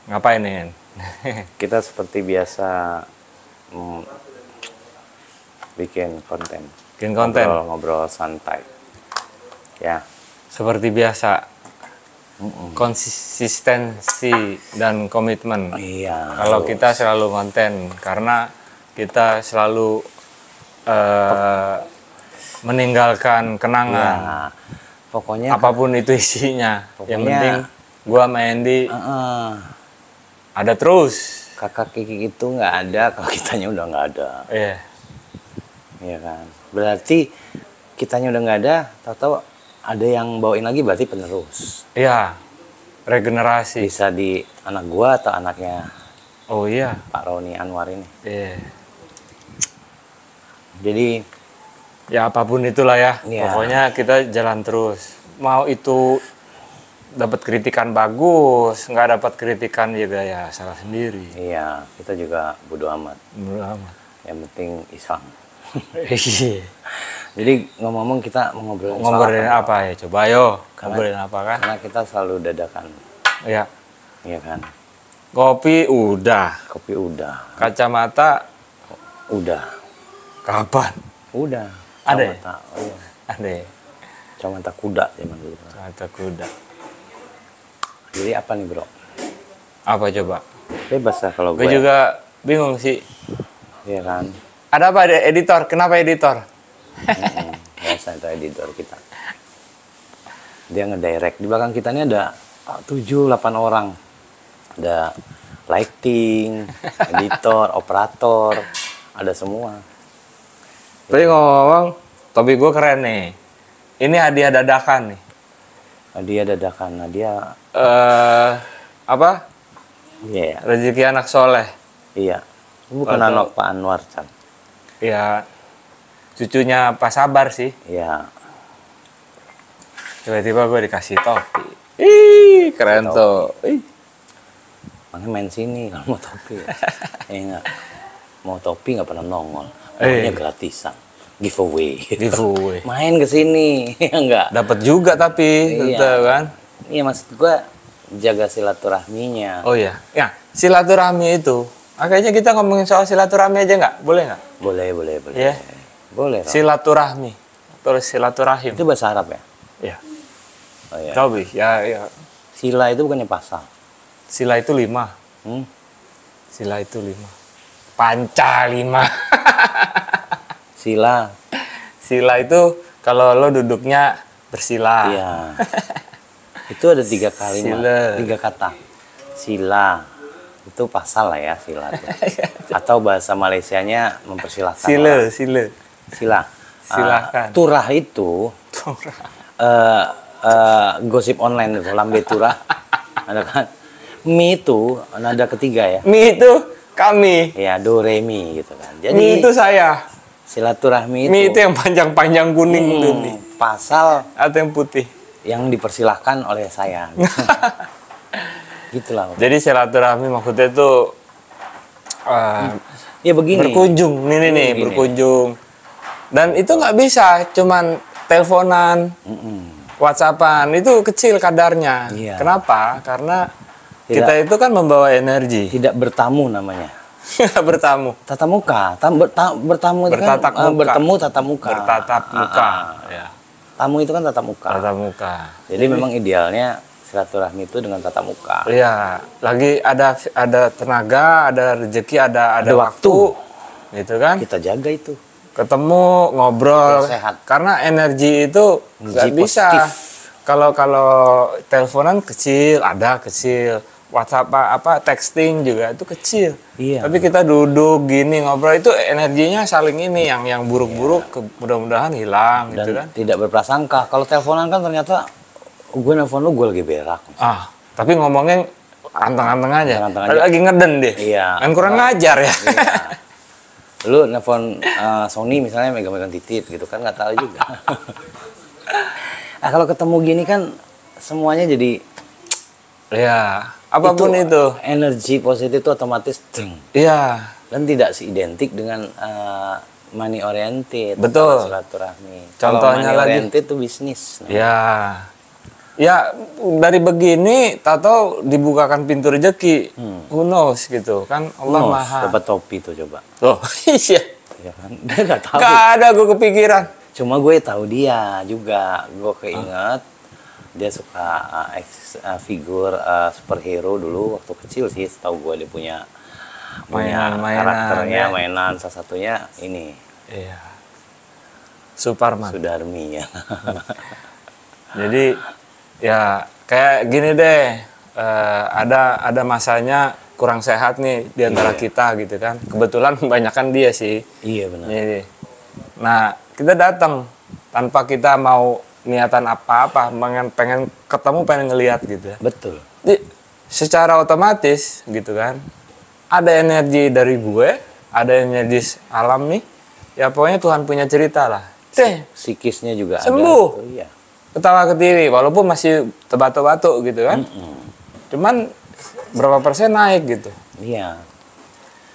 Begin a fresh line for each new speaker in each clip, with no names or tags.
Ngapain nih?
Kita seperti biasa bikin konten.
Bikin konten.
Ngobrol santai. Ya.
Seperti biasa. Konsistensi dan komitmen.
Iya.
Kalau kita selalu konten, karena kita selalu meninggalkan kenangan.
Ya. Pokoknya
apapun itu isinya. Yang
Pokoknya-
penting gua sama Andy ada terus.
kakak Kiki itu nggak ada kalau kitanya udah nggak ada.
Iya.
Iya kan. Berarti kitanya udah nggak ada, tahu-tahu ada yang bawain lagi, berarti penerus.
Iya. Regenerasi.
Bisa di anak gua atau anaknya
Oh iya.
Pak Roni Anwar ini.
Iya.
Jadi
Ya apapun itulah ya.
Iya.
Pokoknya kita jalan terus. Mau itu dapat kritikan bagus, nggak dapat kritikan juga ya salah sendiri.
iya, kita juga bodo amat.
Menurut amat.
Yang penting Islam.
Iya.
Jadi ngomong-ngomong kita mau ngobrolin soal
Ngobrolin apa ya? Coba ayo.
Karena-
Ngobrolin apa kan?
Karena kita selalu dadakan.
Iya.
Iya kan.
Kopi udah.
Kopi udah.
Kacamata
Udah.
kapan?
Udah.
Ada ya?
Kacamata. Oh, iya.
Ada ya?
Kacamata kuda zaman dulu.
Kacamata kuda.
Jadi apa nih bro?
Apa coba?
Bebas lah kalau
Gue
gue.
juga bingung sih.
Iya kan.
Ada apa ada editor? Kenapa editor?
Biasa itu editor kita. Dia ngedirect. Di belakang kita ini ada 7-8 orang. Ada lighting, editor, operator, ada semua.
Tapi ngomong-ngomong, topi gue keren nih. Ini hadiah dadakan nih.
Dia dadakan, dia
Apa?
iya,
Rezeki anak soleh.
iya. Bukan
Atau-
anak Pak Anwar, Chan.
Ya, cucunya Pak Sabar sih.
Iya.
Tiba-tiba gue dikasih topi. Ih, keren tuh. Ih.
Makanya main sini kalau mau topi. Enggak. Mau topi nggak pernah nongol.
Eh.
Pokoknya gratisan. Giveaway.
Giveaway.
Main ke sini. Enggak.
Dapat juga tapi,
Iya.
gitu kan?
Iya, maksud gua jaga silaturahminya.
Oh iya. Ya, silaturahmi itu. Kayaknya kita ngomongin soal silaturahmi aja nggak? Boleh nggak?
Boleh.
Iya.
Boleh. Rob.
Silaturahmi. Terus silaturahim.
Itu bahasa Arab ya?
Iya.
Oh iya.
Tobi, ya.
Sila itu bukannya pasal.
Sila itu 5.
Hmm?
Sila itu 5. Panca 5.
Sila.
Sila itu kalau lo duduknya bersila.
Iya. Itu ada 3 kalimat,
Sila.
3 kata. Sila. Itu pasal lah ya, sila tuh. Atau bahasa Malaysianya mempersilahkan. orang.
Sila.
Sila.
Silakan.
Turah itu gosip online itu, lambe turah. Ada kan? Mi itu nada ketiga ya.
Mi itu kami.
Ya, do re mi gitu kan.
Mi
Jadi
itu saya.
silaturahmi
Mi itu yang panjang-panjang kuning tuh nih.
pasal
Atau yang putih.
yang dipersilahkan oleh saya. Gitulah.
Jadi silaturahmi maksudnya itu
Ya begini.
berkunjung. Nih,
Begini.
berkunjung. Dan itu nggak bisa cuman teleponan, WhatsAppan. Itu kecil kadarnya.
Iya.
Kenapa? Karena
Tidak.
kita itu kan membawa energi.
Tidak bertamu namanya.
Bertamu.
Tatap muka. Bertamu itu kan
Bertatap muka.
bertemu tatap muka.
Bertatap muka. Ya.
Tamu itu kan tatap muka.
Tatap muka.
Jadi memang idealnya silaturahmi itu dengan tatap muka.
Iya, lagi ada tenaga, ada rezeki, ada
Ada
waktu, gitu kan?
Kita jaga itu.
Ketemu, ngobrol.
Biar sehat.
Karena energi itu nggak
Energi
bisa.
positif.
Kalau teleponan kecil, ada kecil. WhatsApp texting juga itu kecil.
Iya.
Tapi kita duduk gini ngobrol itu energinya saling ini yang buruk-buruk mudah-mudahan hilang
Dan
gitu kan.
tidak berprasangka. Kalau teleponan kan ternyata gue nelfon lu, gue lagi berak.
Tapi ngomongnya anteng-anteng aja.
Anteng-anteng aja.
Lagi ngeden deh.
Iya.
Kan kurang ngajar ya.
Iya. Lu nelfon Sony misalnya megang-megang titit gitu kan, nggak tahu juga. Kalau ketemu gini kan semuanya jadi
Iya, apapun itu.
energi positif itu otomatis deng.
Iya,
Dan tidak seidentik dengan money oriented.
Betul.
Silaturahmi.
Contohnya
Kalau money
lagi.
oriented itu bisnis. Nah.
ya. Ya dari begini, tahu dibukakan pintu rezeki, who knows gitu kan, Allah
Nos,
maha.
dapat topi tuh coba.
Loh, iya,
Ya kan? Dia nggak tahu.
gak ada gue kepikiran.
Cuma gue tahu dia juga. Gue keinget dia suka figur superhero dulu waktu kecil sih. Tahu gue dia punya
Mainan-mainan,
karakternya,
ya.
mainan salah satunya ini
Iya, Suparman.
Sudarmi ya.
Jadi ya kayak gini deh, ada masanya kurang sehat nih di antara kita gitu kan. Kebetulan kebanyakan dia sih.
Iya benar.
Jadi, nah kita datang tanpa kita mau niatan apa-apa, pengen ketemu, pengen ngelihat gitu.
Betul.
Jadi, secara otomatis gitu kan, ada energi dari gue, ada energi alam nih. Ya pokoknya Tuhan punya cerita lah.
Psikisnya juga
Sembuh.
ada. Iya.
Ketawa ke diri, walaupun masih terbatu-batu gitu kan. Cuman berapa persen naik gitu.
Iya.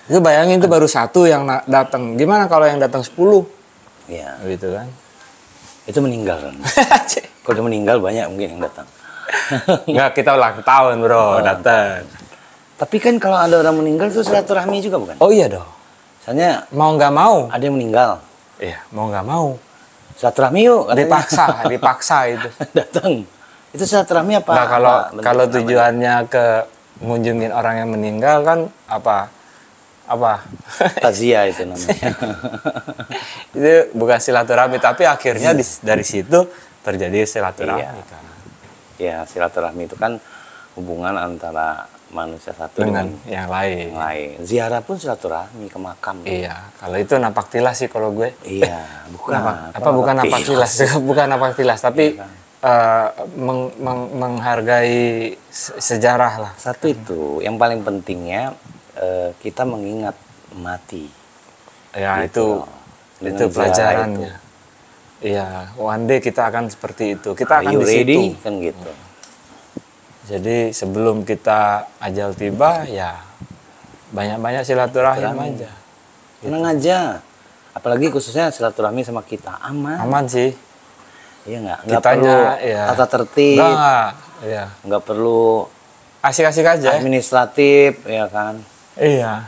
Itu bayangin itu baru satu yang datang. Gimana kalau yang datang 10?
Iya.
Gitu kan.
Itu meninggal kan. Kalau udah meninggal banyak mungkin yang datang.
Enggak, kita ulang tahun bro, datang.
Tapi kan kalau ada orang meninggal itu silaturahmi juga bukan?
Oh iya dong.
Misalnya
Mau nggak mau.
ada yang meninggal.
Iya, mau nggak mau.
Silaturahmi yuk katanya.
Dipaksa itu.
Datang. Itu silaturahmi apa?
Nah,
apa
kalau
bentuk
tujuannya ke ngunjungin orang yang meninggal kan apa?
namanya? Takziah itu namanya.
Itu bukan silaturahmi, tapi akhirnya dari situ terjadi silaturahmi
Iya.
kan.
Ya, silaturahmi itu kan hubungan antara manusia satu
Dengan
dengan
yang lain.
yang lain. Ziarah pun silaturahmi ke makam.
Iya, kalau itu napak tilas sih kalau gue.
Iya, bukan.
Bukan napak tilas, bukan napak tilas, tapi
Iya kan?
menghargai sejarah lah.
Satu itu, yang paling pentingnya kita mengingat mati.
Ya
Gitu.
itu
Dengan
pelajarannya.
ziarah
Iya, one day kita akan seperti itu. Kita akan
Are you
di situ.
ready? Kan gitu.
Jadi sebelum kita ajal tiba, ya banyak-banyak silaturahim
Silaturahmi.
aja.
Tenang aja. Apalagi khususnya silaturahmi sama kita. Aman.
Aman sih.
Iya nggak? Nggak
Kitanya,
perlu
ya.
tata tertib.
Enggak, ya.
Nggak perlu
Asik-asik aja.
administratif, ya kan?
Iya.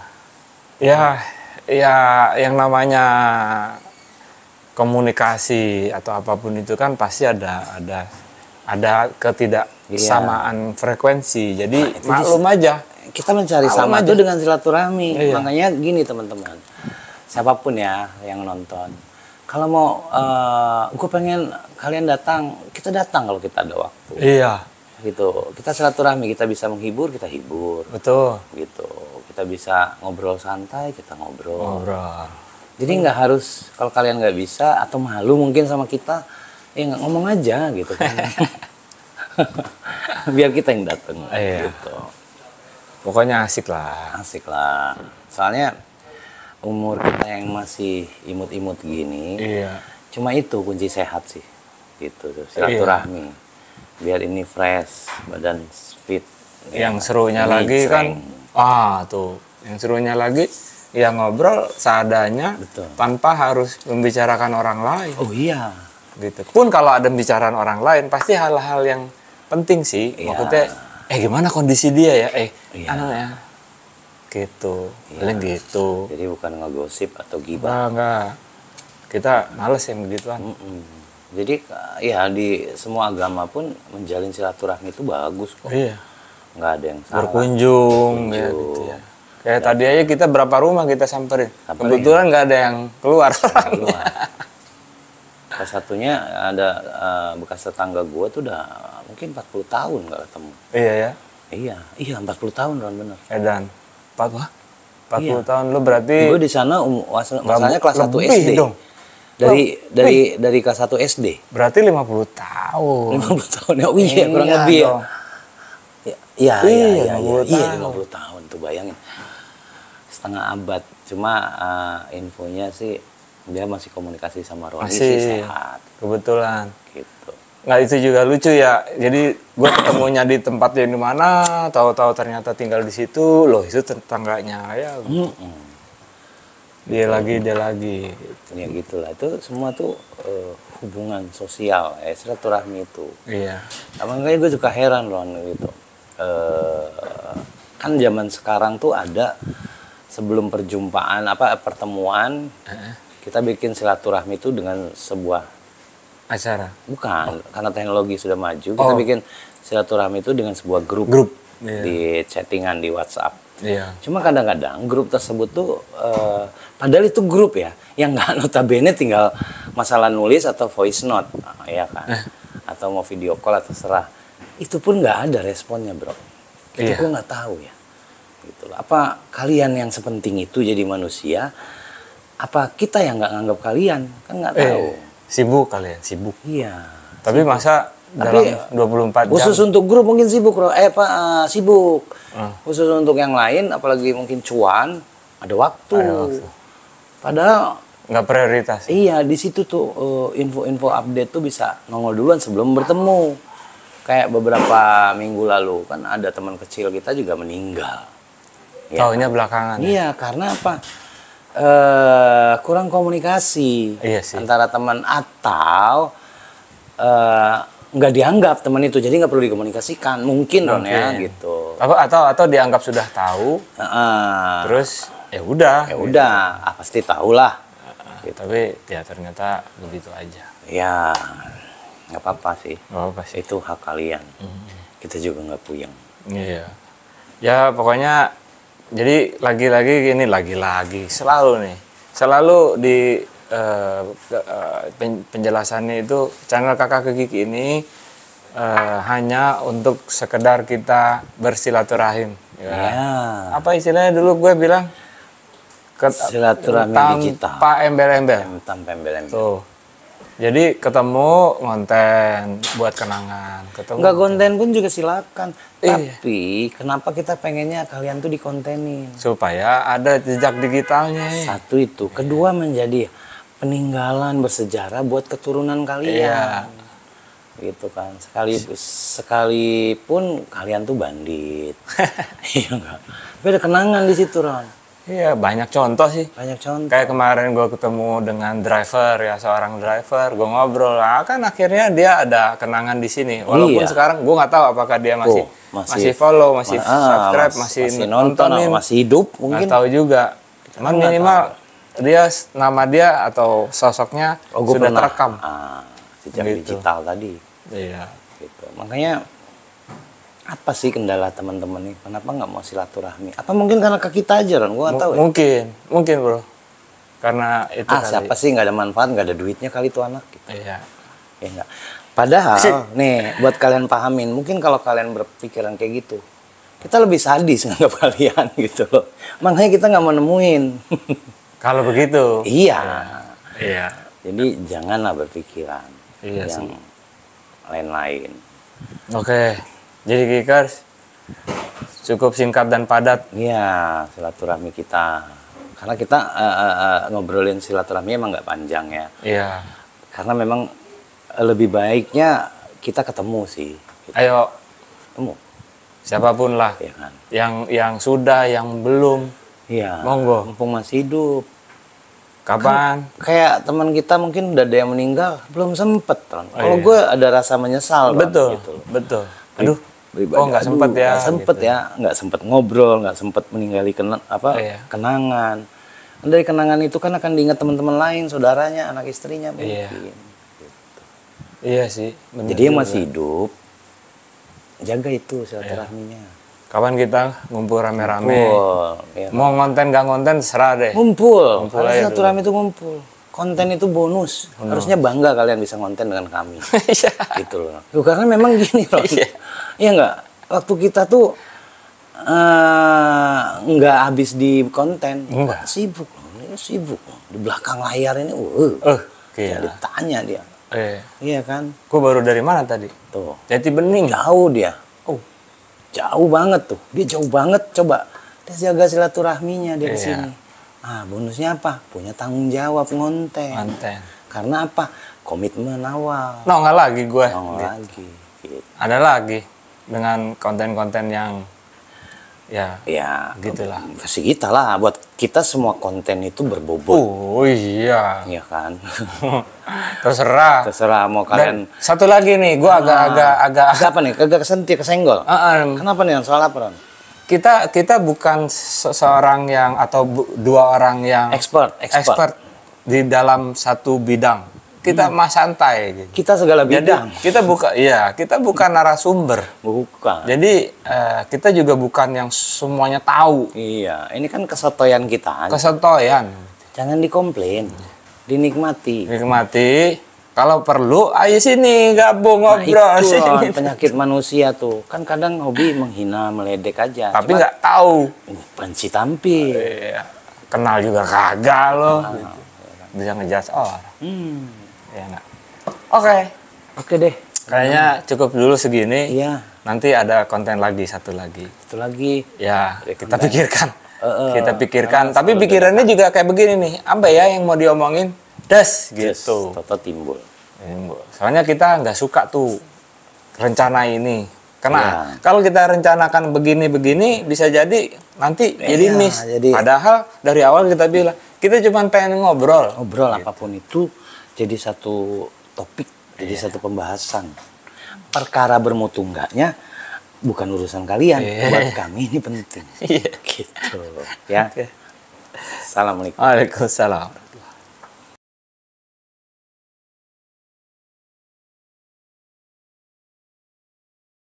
Ya, yang namanya komunikasi atau apapun itu kan pasti ada ketidaksamaan frekuensi. Jadi maklum aja.
Kita mencari sama itu dengan silaturahmi.
Iya.
Makanya gini teman-teman. Siapapun ya yang nonton. Kalau mau, gue pengen kalian datang, kita datang kalau kita ada waktu.
Iya,
Gitu. Kita silaturahmi, kita bisa menghibur, kita hibur.
betul.
Gitu. Kita bisa ngobrol santai, kita ngobrol.
Ngobrol.
Jadi nggak harus kalau kalian nggak bisa atau malu mungkin sama kita, ya nggak ngomong aja gitu kan. Biar kita yang datang.
Iya.
Gitu.
Pokoknya asik lah.
Asik lah. Soalnya umur kita yang masih imut-imut gini,
Iya.
cuma itu kunci sehat sih. Gitu, silaturahmi. Biar ini fresh, badan fit.
Yang serunya
Ini
lagi
cereng.
kan, yang serunya lagi, ya ngobrol seadanya,
Betul.
tanpa harus membicarakan orang lain.
Oh iya.
Gitu. Pun kalau ada pembicaraan orang lain, pasti hal-hal yang penting sih.
Iya.
Maksudnya, gimana kondisi dia ya?
Iya.
Anaknya. Gitu.
Iya.
Paling gitu.
Jadi bukan ngegosip atau gibah.
Enggak. Kita males yang begituan.
Jadi ya di semua agama pun menjalin silaturahmi itu bagus kok.
Iya.
Nggak ada yang salah.
Berkunjung ya gitu ya. Kayak tadi aja kita berapa rumah kita samperin. Kebetulan nggak ada yang keluar.
Keluar. Salah satunya ada bekas tetangga gua tuh udah mungkin 40 tahun nggak ketemu.
Iya ya.
Iya 40 tahun Ron, bener.
Edan. 40
Iya.
tahun lu berarti
Gue di sana masalahnya kelas 1
lebih
SD.
dong.
Dari kelas 1 SD.
Berarti 50 tahun.
50 tahun ya. Oh iya, kurang
Iya
lebih ya.
dong.
Iya,
50
iya,
tahun.
50 tahun tuh bayangin. Setengah abad. Cuma infonya sih dia masih komunikasi sama Roni sih
Masih.
sehat
Kebetulan.
gitu.
Nggak, itu juga lucu ya. Jadi gue ketemunya di tempat yang di mana, tahu-tahu ternyata tinggal di situ. Loh, itu tetangganya ya. Dia lagi.
Ya gitulah, itu semua tuh hubungan sosial, silaturahmi itu.
Iya.
Nah, makanya gue suka heran loh gitu. Kan zaman sekarang tuh ada sebelum perjumpaan pertemuan, kita bikin silaturahmi itu dengan sebuah
Acara.
bukan, karena teknologi sudah maju, kita bikin silaturahmi itu dengan sebuah grup.
Iya.
Di chattingan di WhatsApp.
Iya.
Cuma kadang-kadang grup tersebut tuh padahal itu grup ya, yang nggak notabene tinggal masalah nulis atau voice note, ya kan, atau mau video call atau terserah. Itu pun nggak ada responnya, bro. Itu gue nggak tahu ya. Gitu loh. Apa kalian yang sepenting itu jadi manusia? Apa kita yang nggak nganggap kalian? Kan nggak tahu.
Sibuk kalian, sibuk.
Iya.
Tapi masa dalam 24 jam.
Khusus untuk grup mungkin sibuk, bro. Sibuk. Khusus untuk yang lain, apalagi mungkin cuan, ada waktu. Padahal
nggak prioritas.
Iya, di situ tuh info-info update tuh bisa nongol duluan sebelum bertemu. Kayak beberapa minggu lalu kan ada teman kecil kita juga meninggal. Ya,
Taunya belakangan.
Iya, karena apa? Kurang komunikasi antara teman atau nggak dianggap teman itu, jadi nggak perlu dikomunikasikan, mungkin dong ya gitu.
Atau dianggap sudah tahu, terus ya udah,
pasti tahu lah.
Gitu. Tapi ya ternyata begitu aja.
Ya nggak apa-apa sih. Itu hak kalian. Kita juga nggak puyeng.
Iya. Ya pokoknya jadi lagi-lagi selalu di penjelasannya itu channel Kakak Kekiki ini hanya untuk sekedar kita bersilaturahim. Ya. Apa istilahnya dulu gue bilang?
Silaturahmi digital.
Tanpa embel-embel. Tuh. Jadi ketemu konten buat kenangan.
Nggak konten pun juga silakan. Tapi kenapa kita pengennya kalian tuh dikontenin?
Supaya ada jejak digitalnya.
Satu itu. Kedua menjadi peninggalan bersejarah buat keturunan kalian. Gitu kan. Sekalipun kalian tuh bandit. Iya enggak? Tapi ada kenangan di situ, Ron.
Iya, banyak contoh sih.
Banyak contoh.
Kayak kemarin gue ketemu dengan seorang driver, gue ngobrol. Kan akhirnya dia ada kenangan di sini. Walaupun sekarang gue nggak tahu apakah dia masih follow, masih subscribe, masih nontonin,
masih hidup mungkin.
Nggak tahu juga. Cuman minimal nama dia atau sosoknya sudah terekam.
Sejak digital tadi.
Iya.
Gitu. Makanya apa sih kendala teman-teman nih? Kenapa nggak mau silaturahmi? Apa mungkin karena ke kita aja, Ron? Gua nggak tahu.
Mungkin bro. Karena itu kali.
Siapa sih nggak ada manfaat, nggak ada duitnya kali itu anak? Gitu.
Iya.
Ya enggak. Padahal nih, buat kalian pahamin, mungkin kalau kalian berpikiran kayak gitu, kita lebih sadis nganggap kalian gitu loh. Makanya kita nggak mau nemuin.
Kalau begitu.
Iya. Jadi janganlah berpikiran yang lain-lain.
Oke. Jadi Kikers, cukup singkat dan padat.
Iya, silaturahmi kita. Karena kita ngobrolin silaturahmi emang nggak panjang ya.
Iya.
Karena memang lebih baiknya kita ketemu sih. Gitu.
Ayo.
Ketemu.
Siapapun lah.
Ya kan?
Yang sudah, yang belum.
Iya.
Monggo.
Mumpung masih hidup.
Kapan?
Kayak teman kita mungkin udah ada yang meninggal, belum sempet. Kalau gue ada rasa menyesal.
Betul.
Gitu.
Betul. Aduh. Nggak sempet ya.
Nggak sempet gitu. Ya, nggak sempet ngobrol, nggak sempet meninggali kenangan. Dan dari kenangan itu kan akan diingat teman-teman lain, saudaranya, anak istrinya mungkin. Gitu.
Iya sih.
Jadi yang masih hidup, jaga itu silaturahminya.
Kapan kita ngumpul rame-rame?
Ya.
Mau ngonten nggak ngonten serah deh.
Ngumpul silaturahmi itu ngumpul. Konten itu bonus. Harusnya bangga kalian bisa ngonten dengan kami. Gitu loh. Karena memang gini loh. Iya nggak? Waktu kita tuh nggak habis di konten. Sibuk loh. Di belakang layar ini. Jadi tanya dia. Iya kan?
Gue baru dari mana tadi?
Tuh.
Jati Bening.
Jauh dia. Jauh banget tuh. Dia jauh banget. Coba. Dia jaga silaturahminya dia kesini. Bonusnya apa? Punya tanggung jawab ngonten. Karena apa? Komitmen awal.
Nggak lagi gue.
Lagi. Gitu.
Ada lagi dengan konten-konten yang Ya,
gitulah. Versi kita lah, buat kita semua konten itu berbobot.
Oh iya.
Iya kan.
Terserah
mau kalian.
Dan satu lagi nih, gue agak
apa nih? Agak kesenggol. Kenapa nih? Soal apa, Ron?
Kita bukan seseorang yang atau dua orang yang
expert
di dalam satu bidang. Kita mah santai gitu.
Kita segala bidang.
Jadi, kita bukan narasumber.
Bukan.
Jadi kita juga bukan yang semuanya tahu.
Iya, ini kan kesotoyan kita.
Kesotoyan.
Jangan dikomplain. Dinikmati.
Kalau perlu, ayo sini gabung ngobrol.
Itu sini. Penyakit manusia tuh. Kan kadang hobi menghina, meledek aja.
Tapi nggak tahu.
Panci tampil.
Iya. Kenal juga kagak loh. Bisa ngejudge orang. Ya, nah. Oke
deh.
Kayaknya cukup dulu segini.
Iya.
Nanti ada konten lagi, satu lagi. Ya, kita pikirkan. Kita pikirkan. Tapi pikirannya juga kayak begini nih. Apa ya yang mau diomongin? Gitu.
Toto timbul.
Soalnya kita nggak suka tuh rencana ini. Karena kalau kita rencanakan begini-begini bisa jadi nanti jadi miss. Padahal dari awal kita bilang kita cuma pengen ngobrol.
Gitu. Apapun itu jadi satu topik, jadi satu pembahasan. Perkara bermutu enggaknya bukan urusan kalian, buat kami ini penting. Gitu. Ya. Assalamualaikum.
Waalaikumsalam.